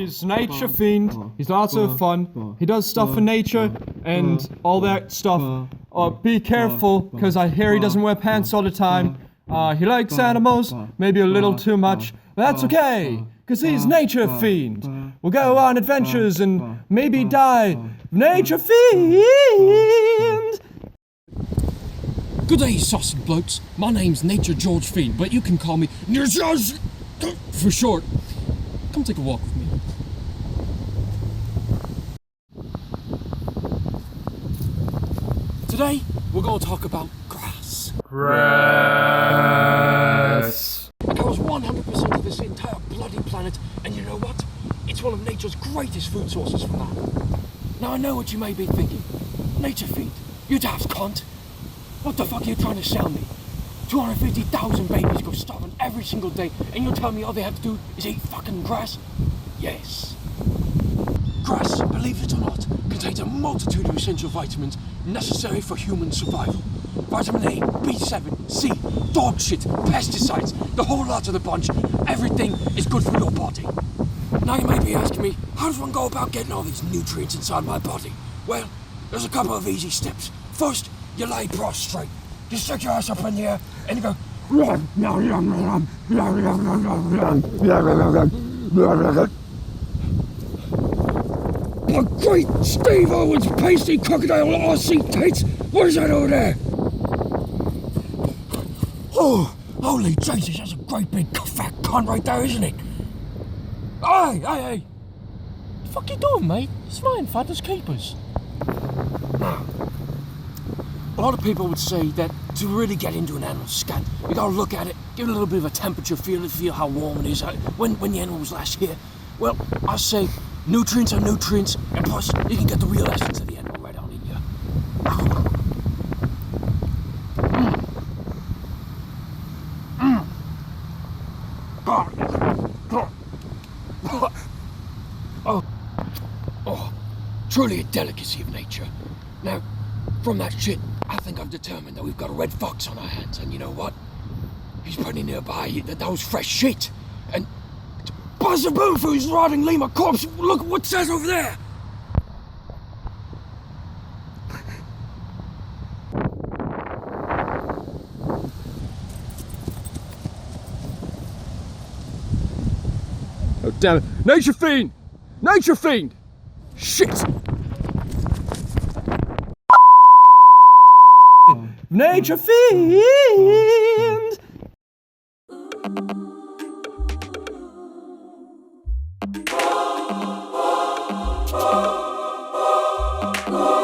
He's Nature Fiend. He's lots of fun. He does stuff for nature and all that stuff. Be careful, because I hear he doesn't wear pants all the time. He likes animals, maybe a little too much. But that's okay, because he's Nature Fiend. We'll go on adventures and maybe die. Nature Fiend! Good day, saucy blokes. My name's Nature George Fiend, but you can call me Nature for short. Come take a walk with me. Today, we're going to talk about grass. Grass. It covers 100% of this entire bloody planet, and you know what? It's one of nature's greatest food sources for man. Now I know what you may be thinking. Nature Fiend, you daft cunt. What the fuck are you trying to sell me? 250,000 babies go starving every single day, and you're telling me all they have to do is eat fucking grass? Yes. Grass, believe it or not, contains a multitude of essential vitamins necessary for human survival. Vitamin A, B7, C, dog shit, pesticides, the whole lot of the bunch. Everything is good for your body. Now you may be asking me, how does one go about getting all these nutrients inside my body? Well, there's a couple of easy steps. First, you lay prostrate. You stick your ass up in the air and you go. Oh, great Steve Owens pasty crocodile RC tates! What is that over there? Oh, holy Jesus, that's a great big fat cunt right there, isn't it? Hey! What the fuck you doing, mate? It's fine, fathers keepers. Now, a lot of people would say that to really get into an animal's scat, you gotta look at it, give it a little bit of a temperature, feel how warm it is, when the animal was last here. Well, I say nutrients are nutrients, and plus, you can get the real essence of the animal right on in you. Oh, truly a delicacy of nature. Now, from that shit, I think I've determined that we've got a red fox on our hands, and you know what? He's pretty nearby. That was fresh shit. And Buzzaboo for his rotting lemur corpse. Look what it says over there. Oh, damn it. Nature Fiend! Nature Fiend! Shit! Nature Fiend! Oh